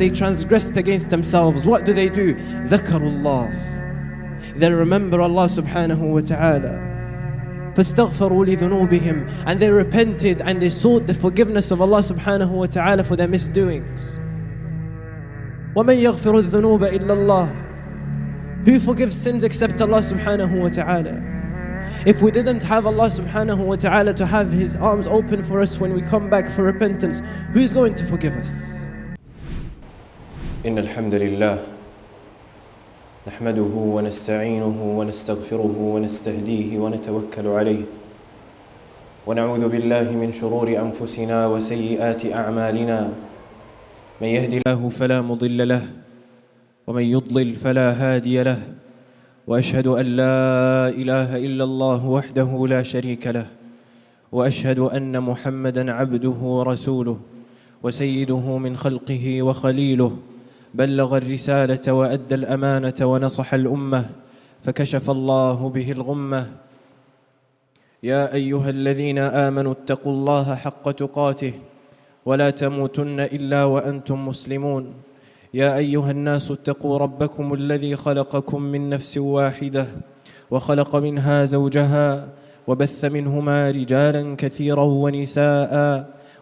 they transgressed against themselves, what do? Dhakarullah. They remember Allah subhanahu wa ta'ala. فَاسْتَغْفَرُوا لِذُنُوبِهِمْ. And they repented and they sought the forgiveness of Allah subhanahu wa ta'ala for their misdoings. وَمَنْ يَغْفِرُ الذُّنُوبَ إِلَّا اللَّهِ. Who forgives sins except Allah subhanahu wa ta'ala? If we didn't have Allah subhanahu wa ta'ala to have His arms open for us when we come back for repentance, who's going to forgive us? إن الحمد لله نحمده ونستعينه ونستغفره ونستهديه ونتوكل عليه ونعوذ بالله من شرور أنفسنا وسيئات أعمالنا من يهد الله فلا مضل له ومن يضلل فلا هادي له وأشهد أن لا إله إلا الله وحده لا شريك له وأشهد أن محمدًا عبده ورسوله وسيده من خلقه وخليله بلغ الرسالة وأدى الأمانة ونصح الأمة فكشف الله به الغمة. يا أيها الذين آمنوا اتقوا الله حق تقاته ولا تموتن إلا وأنتم مسلمون. يا أيها الناس اتقوا ربكم الذي خلقكم من نفس واحدة وخلق منها زوجها وبث منهما رجالا كثيرا ونساء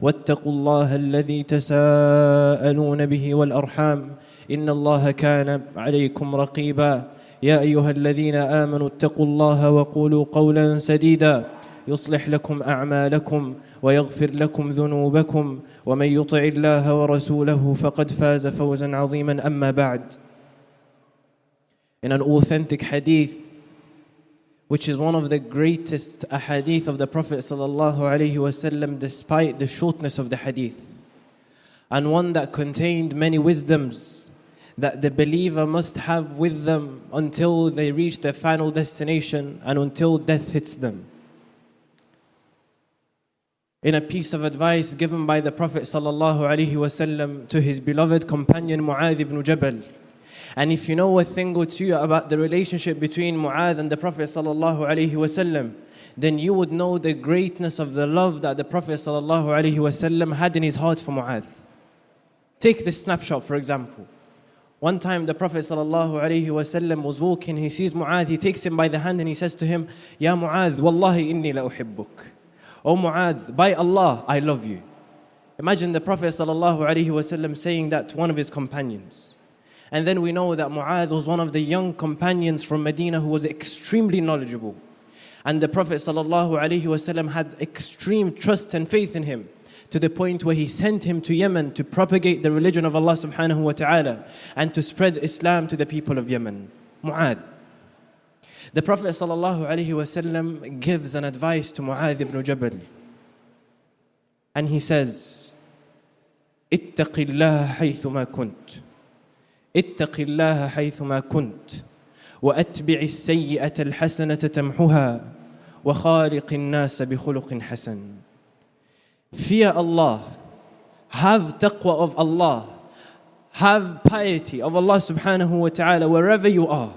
واتقوا الله الذي تساءلون به والأرحام إن الله كان عليكم رقيبا. يا أيها الذين آمنوا اتقوا الله وقولوا قولا سديدا يصلح لكم أعمالكم ويغفر لكم ذنوبكم ومن يطع الله ورسوله فقد فاز فوزا عظيما. أما بعد. In an authentic hadith, which is one of the greatest ahadith of the Prophet sallallahu alaihi wasallam, despite the shortness of the hadith, and one that contained many wisdoms that the believer must have with them until they reach their final destination and until death hits them. In a piece of advice given by the Prophet sallallahu alaihi wasallam to his beloved companion Mu'adh ibn Jabal. And if you know a thing or two about the relationship between Mu'adh and the Prophet sallallahu alaihi wasallam, then you would know the greatness of the love that the Prophet sallallahu alaihi wasallam had in his heart for Mu'adh. Take this snapshot, for example. One time the Prophet sallallahu alaihi wasallam was walking, he sees Mu'adh, he takes him by the hand and he says to him, Ya Mu'adh, wallahi inni la uhibbuk. Oh Mu'adh, by Allah, I love you. Imagine the Prophet sallallahu alaihi wasallam saying that to one of his companions. And then we know that Mu'adh was one of the young companions from Medina who was extremely knowledgeable. And the Prophet sallallahu alaihi wasallam had extreme trust and faith in him, to the point where he sent him to Yemen to propagate the religion of Allah subhanahu wa ta'ala and to spread Islam to the people of Yemen. Mu'adh. The Prophet sallallahu alaihi wasallam gives an advice to Mu'adh ibn Jabal. And he says, اتق الله حيثما كنت اتق الله حيثما كنت وأتبع السيئة الحسنة تمحها وخالق الناس بخلق حسن. Fear Allah, have taqwa of Allah, have piety of Allah subhanahu wa ta'ala wherever you are.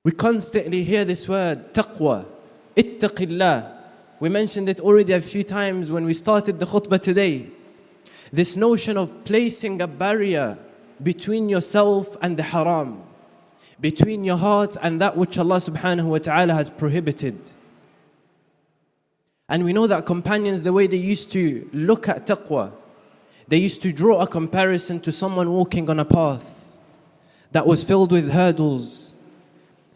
We constantly hear this word, taqwa, ittaqillah. We mentioned it already a few times when we started the khutbah today. This notion of placing a barrier between yourself and the haram, between your heart and that which Allah subhanahu wa ta'ala has prohibited. And we know that companions, the way they used to look at taqwa, they used to draw a comparison to someone walking on a path that was filled with hurdles.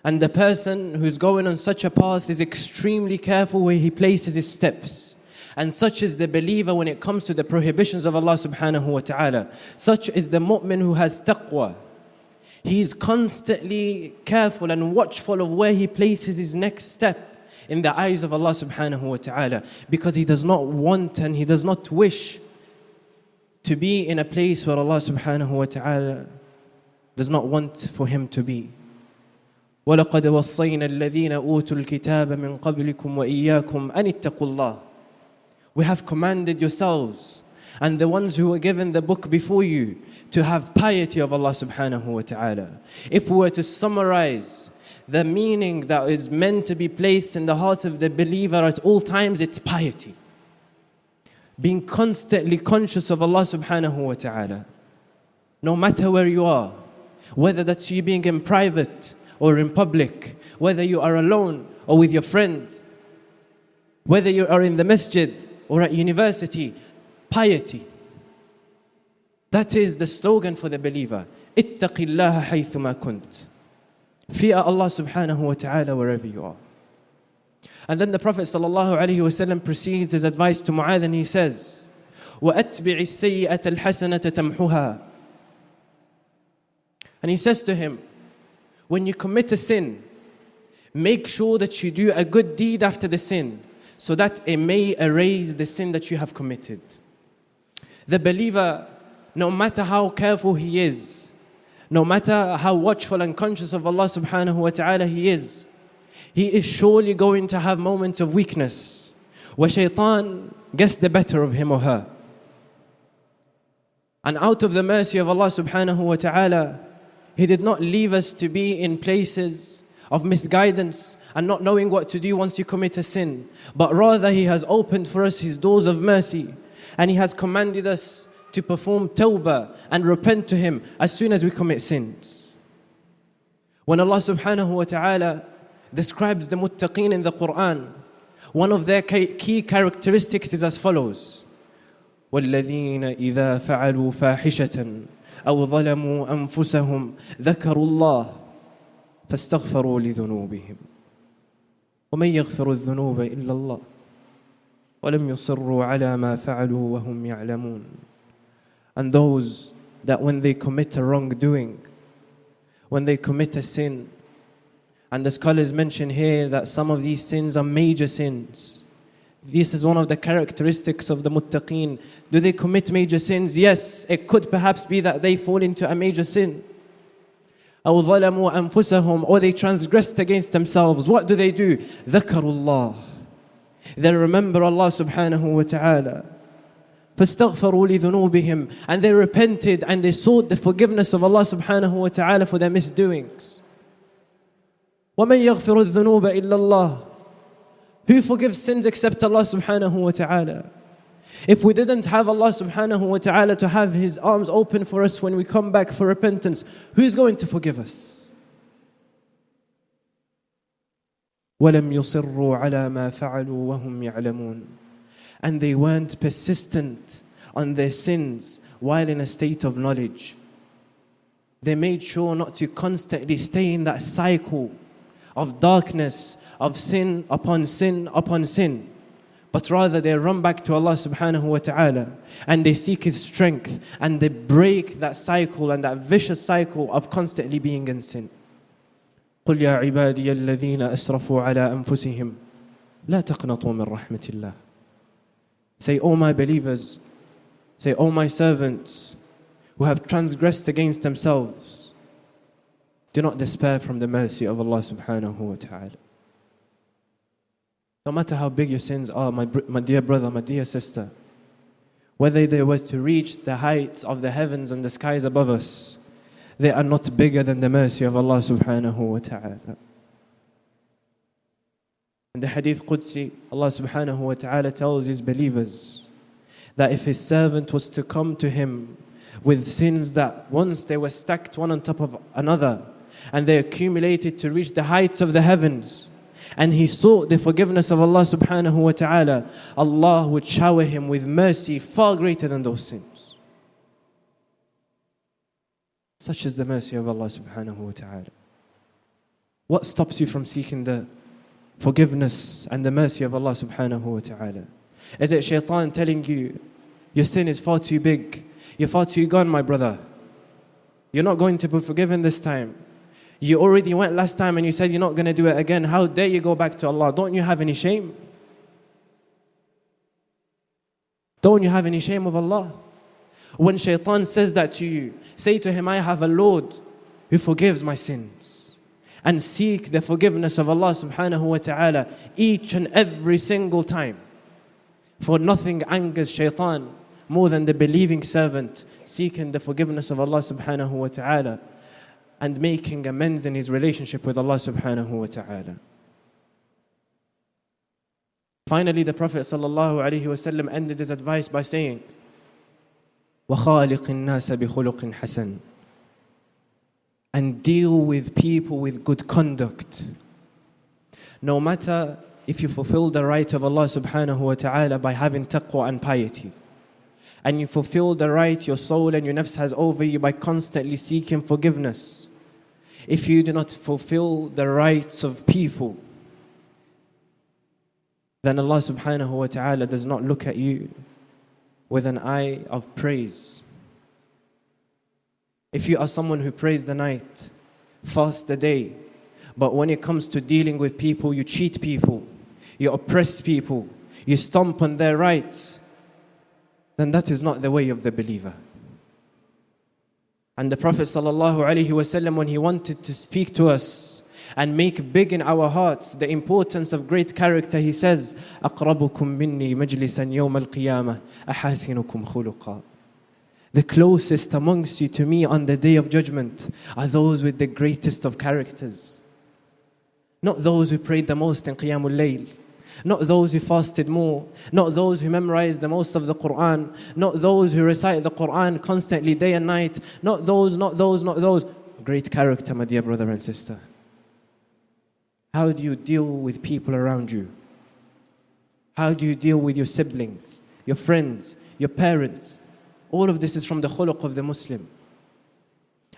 And the person who's going on such a path is extremely careful where he places his steps. And such is the believer when it comes to the prohibitions of Allah subhanahu wa ta'ala. Such is the mu'min who has taqwa. He is constantly careful and watchful of where he places his next step in the eyes of Allah subhanahu wa ta'ala, because he does not want and he does not wish to be in a place where Allah subhanahu wa ta'ala does not want for him to be. وَلَقَدْ وَصَّيْنَا الَّذِينَ أُوتُوا الْكِتَابَ مِنْ قَبْلِكُمْ وَإِيَّاكُمْ أَنِ اتَّقُوا اللَّهِ. We have commanded yourselves and the ones who were given the book before you to have piety of Allah subhanahu wa ta'ala. If we were to summarize the meaning that is meant to be placed in the heart of the believer at all times, it's piety. being constantly conscious of Allah subhanahu wa ta'ala. No matter where you are, whether that's you being in private or in public, whether you are alone or with your friends, whether you are in the masjid or at university, piety. That is the slogan for the believer. اتق الله حيثما كنت. Fear Allah subhanahu wa ta'ala wherever you are. And then the Prophet sallallahu alaihi wasallam proceeds his advice to Mu'adh and he says, وَأَتْبِعِ السَّيِّئَةَ الْحَسَنَةَ تَمْحُهَا. And he says to him, when you commit a sin, make sure that you do a good deed after the sin, so that it may erase the sin that you have committed. The believer, no matter how careful he is, no matter how watchful and conscious of Allah subhanahu wa ta'ala he is surely going to have moments of weakness, where shaitan gets the better of him or her. And out of the mercy of Allah subhanahu wa ta'ala, He did not leave us to be in places of misguidance and not knowing what to do once you commit a sin, but rather He has opened for us His doors of mercy, and He has commanded us to perform tawbah and repent to Him as soon as we commit sins. When Allah subhanahu wa ta'ala describes the muttaqeen in the Quran, one of their key characteristics is as follows: وَالَّذِينَ إِذَا فَعَلُوا فَاحِشَةً أَوْ ظَلَمُوا أَنفُسَهُمْ ذَكَرُوا اللَّهَ فَاسْتَغْفَرُوا لِذُنُوبِهِمْ وَمَنْ يَغْفِرُ الذُّنُوبَ إِلَّا اللَّهُ وَلَمْ يُصِرُّوا عَلَى مَا فَعَلُوا وَهُمْ يَعْلَمُونَ. And those that when they commit a wrongdoing, when they commit a sin, and the scholars mention here that some of these sins are major sins. This is one of the characteristics of the muttaqeen. Do they commit major sins? Yes, it could perhaps be that they fall into a major sin. أَوْ ظَلَمُوا أَنفُسَهُمْ, or they transgressed against themselves. What do? ذَكَرُوا اللَّهِ. They remember Allah subhanahu wa ta'ala. فَاسْتَغْفَرُوا لِذُنُوبِهِمْ, and they repented and they sought the forgiveness of Allah subhanahu wa ta'ala for their misdoings. وَمَنْ يَغْفِرُ الذُّنُوبَ إِلَّا اللَّهُ. Who forgives sins except Allah subhanahu wa ta'ala? If we didn't have Allah subhanahu wa ta'ala to have His arms open for us when we come back for repentance, who is going to forgive us? وَلَمْ يُصِرُّوا عَلَى مَا فَعَلُوا وَهُمْ يَعْلَمُونَ. And they weren't persistent on their sins while in a state of knowledge. They made sure not to constantly stay in that cycle of darkness, of sin upon sin upon sin, but rather they run back to Allah subhanahu wa ta'ala and they seek His strength and they break that cycle and that vicious cycle of constantly being in sin. قُلْ يَا عِبَادِيَ الَّذِينَ أَسْرَفُوا عَلَىٰ أَنفُسِهِمْ لَا تَقْنَطُوا مِنْ رَحْمَةِ اللَّهِ. Say, O my believers, say, O my servants who have transgressed against themselves, do not despair from the mercy of Allah subhanahu wa ta'ala. No matter how big your sins are, my dear brother, my dear sister, whether they were to reach the heights of the heavens and the skies above us, they are not bigger than the mercy of Allah subhanahu wa ta'ala. In the Hadith Qudsi, Allah subhanahu wa ta'ala tells His believers that if His servant was to come to Him with sins that once they were stacked one on top of another and they accumulated to reach the heights of the heavens, and he sought the forgiveness of Allah subhanahu wa ta'ala, Allah would shower him with mercy far greater than those sins. Such is the mercy of Allah subhanahu wa ta'ala. What stops you from seeking the forgiveness and the mercy of Allah subhanahu wa ta'ala? Is it shaitan telling you, your sin is far too big, you're far too gone, my brother, you're not going to be forgiven this time? You already went last time and you said you're not going to do it again. How dare you go back to Allah? Don't you have any shame? Don't you have any shame of Allah? When shaitan says that to you, say to him, I have a Lord who forgives my sins. And seek the forgiveness of Allah subhanahu wa ta'ala each and every single time. For nothing angers shaitan more than the believing servant seeking the forgiveness of Allah subhanahu wa ta'ala and making amends in his relationship with Allah subhanahu wa ta'ala. Finally, the Prophet ﷺ ended his advice by saying, وَخَالِقِ النَّاسَ بِخُلُقٍ حَسَنٍ, and deal with people with good conduct. No matter if you fulfill the right of Allah subhanahu wa ta'ala by having taqwa and piety, and you fulfill the right your soul and your nafs has over you by constantly seeking forgiveness, if you do not fulfill the rights of people, then Allah subhanahu wa ta'ala does not look at you with an eye of praise. If you are someone who prays the night, fast the day, but when it comes to dealing with people, you cheat people, you oppress people, you stomp on their rights, then that is not the way of the believer. And the Prophet ﷺ, when he wanted to speak to us and make big in our hearts the importance of great character, he says, أَقْرَبُكُم مِّنِّي مَجْلِسًا يَوْمَ الْقِيَامَةِ أَحَاسِنُكُمْ خُلُقًا. The closest amongst you to me on the day of judgment are those with the greatest of characters. Not those who prayed the most in Qiyamul Layl, not those who fasted more, not those who memorized the most of the Quran, not those who recite the Quran constantly day and night, not those. Great character, my dear brother and sister. How do you deal with people around you? How do you deal with your siblings, your friends, your parents? All of this is from the khuluq of the Muslim.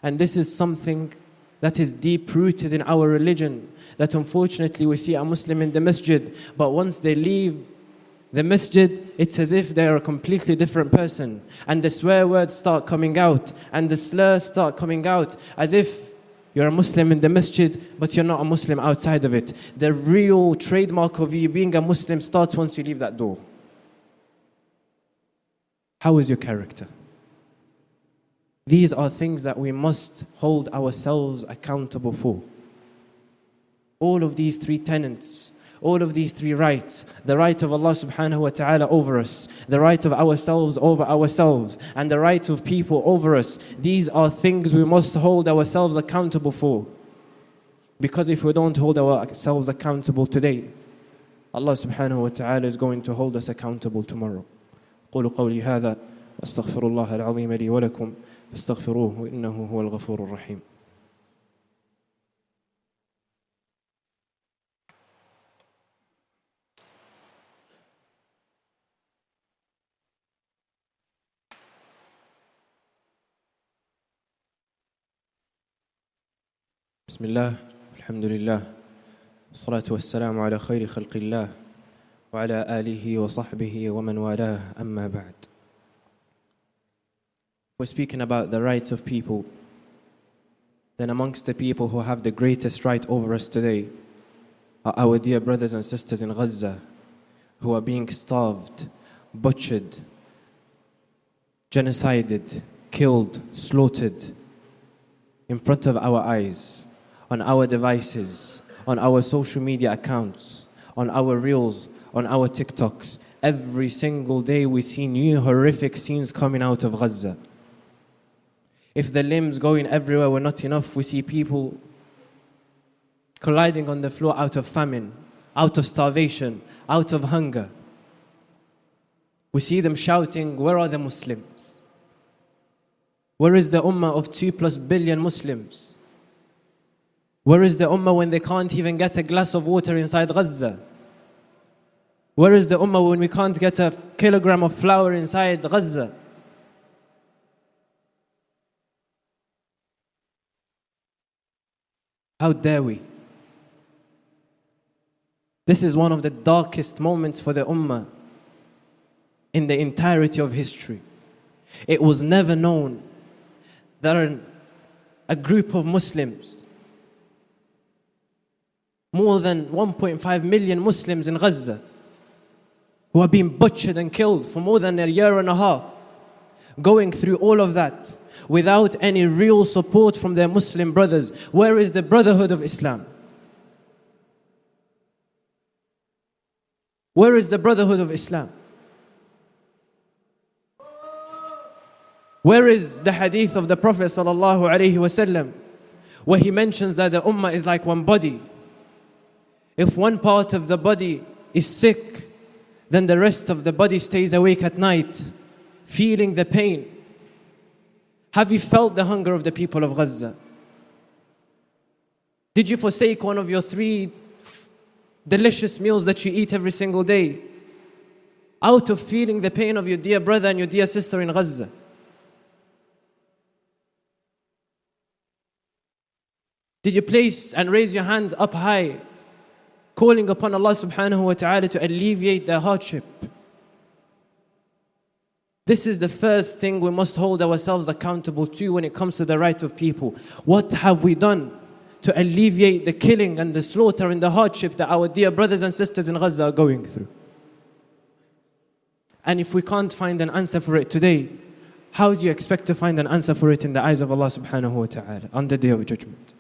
And this is something that is deep-rooted in our religion, that unfortunately we see a Muslim in the masjid, but once they leave the masjid, it's as if they are a completely different person. And the swear words start coming out, and the slurs start coming out, as if you're a Muslim in the masjid, but you're not a Muslim outside of it. The real trademark of you being a Muslim starts once you leave that door. How is your character? These are things that we must hold ourselves accountable for. All of these three tenets, all of these three rights, the right of Allah subhanahu wa ta'ala over us, the right of ourselves over ourselves, and the right of people over us, these are things we must hold ourselves accountable for. Because if we don't hold ourselves accountable today, Allah subhanahu wa ta'ala is going to hold us accountable tomorrow. قولوا قولي هذا واستغفر الله العظيم لي ولكم فاستغفروه إنه هو الغفور الرحيم. بسم الله الحمد لله والصلاة والسلام على خير خلق الله وعلى آله وصحبه ومن والاه أما بعد. We're speaking about the rights of people. Then amongst the people who have the greatest right over us today are our dear brothers and sisters in Gaza, who are being starved, butchered, genocided, killed, slaughtered in front of our eyes, on our devices, on our social media accounts, on our reels, on our TikToks. Every single day we see new horrific scenes coming out of Gaza. If the limbs going everywhere were not enough, we see people colliding on the floor out of famine, out of starvation, out of hunger. We see them shouting, "Where are the Muslims? Where is the ummah of 2+ billion Muslims? Where is the ummah when they can't even get a glass of water inside Gaza? Where is the ummah when we can't get a kilogram of flour inside Gaza?" How dare we? This is one of the darkest moments for the ummah in the entirety of history. It was never known that a group of Muslims, more than 1.5 million Muslims in Gaza, who are being butchered and killed for more than a year and a half, going through all of that without any real support from their Muslim brothers. Where is the brotherhood of Islam? Where is the brotherhood of Islam? Where is the hadith of the Prophet sallallahu alaihi wasallam, where he mentions that the ummah is like one body? If one part of the body is sick, then the rest of the body stays awake at night, feeling the pain. Have you felt the hunger of the people of Gaza? Did you forsake one of your 3 delicious meals that you eat every single day out of feeling the pain of your dear brother and your dear sister in Gaza? Did you place and raise your hands up high, calling upon Allah subhanahu wa ta'ala to alleviate their hardship? This is the first thing we must hold ourselves accountable to when it comes to the right of people. What have we done to alleviate the killing and the slaughter and the hardship that our dear brothers and sisters in Gaza are going through? And if we can't find an answer for it today, how do you expect to find an answer for it in the eyes of Allah subhanahu wa ta'ala on the day of judgment?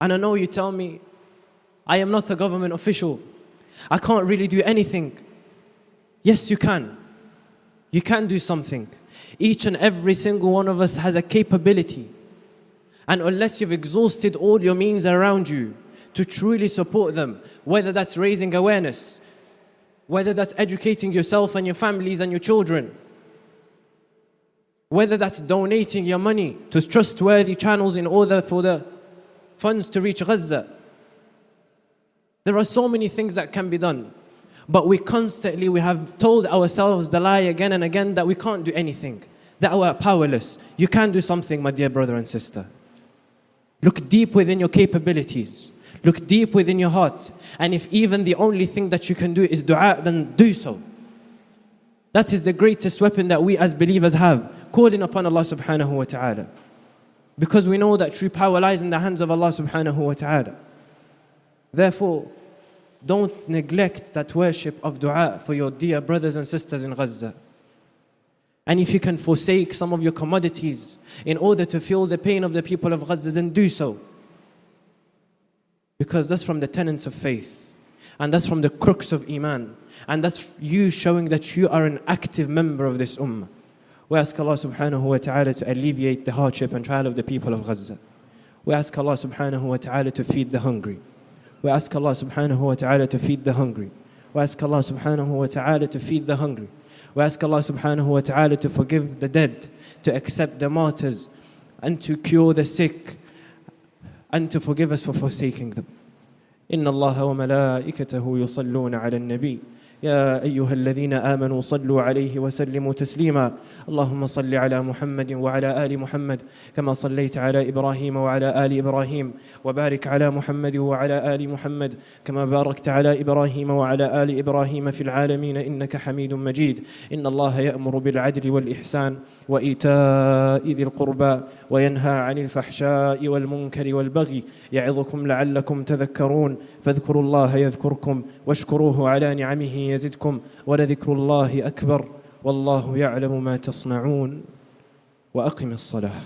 And I know you tell me, I am not a government official, I can't really do anything. Yes, you can. You can do something. Each and every single one of us has a capability. And unless you've exhausted all your means around you to truly support them, whether that's raising awareness, whether that's educating yourself and your families and your children, whether that's donating your money to trustworthy channels in order for the funds to reach Gaza. There are so many things that can be done. But we have told ourselves the lie again and again that we can't do anything, that we are powerless. You can do something, my dear brother and sister. Look deep within your capabilities. Look deep within your heart. And if even the only thing that you can do is dua, then do so. That is the greatest weapon that we as believers have, calling upon Allah subhanahu wa ta'ala. Because we know that true power lies in the hands of Allah subhanahu wa ta'ala. Therefore, don't neglect that worship of dua for your dear brothers and sisters in Gaza. And if you can forsake some of your commodities in order to feel the pain of the people of Gaza, then do so. Because that's from the tenets of faith. And that's from the crux of Iman. And that's you showing that you are an active member of this ummah. We ask Allah subhanahu wa ta'ala to alleviate the hardship and trial of the people of Gaza. We ask Allah subhanahu wa ta'ala to feed the hungry. We ask Allah subhanahu wa ta'ala to feed the hungry. We ask Allah subhanahu wa ta'ala to feed the hungry. We ask Allah subhanahu wa ta'ala to forgive the dead, to accept the martyrs, and to cure the sick, and to forgive us for forsaking them. إن الله وملائكته يصلون على النبي يا أيها الذين آمنوا صلوا عليه وسلموا تسليما اللهم صل على محمد وعلى آل محمد كما صليت على إبراهيم وعلى آل إبراهيم وبارك على محمد وعلى آل محمد كما باركت على إبراهيم وعلى آل إبراهيم في العالمين إنك حميد مجيد إن الله يأمر بالعدل والإحسان وإيتاء ذي القربى وينهى عن الفحشاء والمنكر والبغي يعظكم لعلكم تذكرون فاذكروا الله يذكركم واشكروه على نعمه يزدكم ولذكر الله أكبر والله يعلم ما تصنعون وأقم الصلاة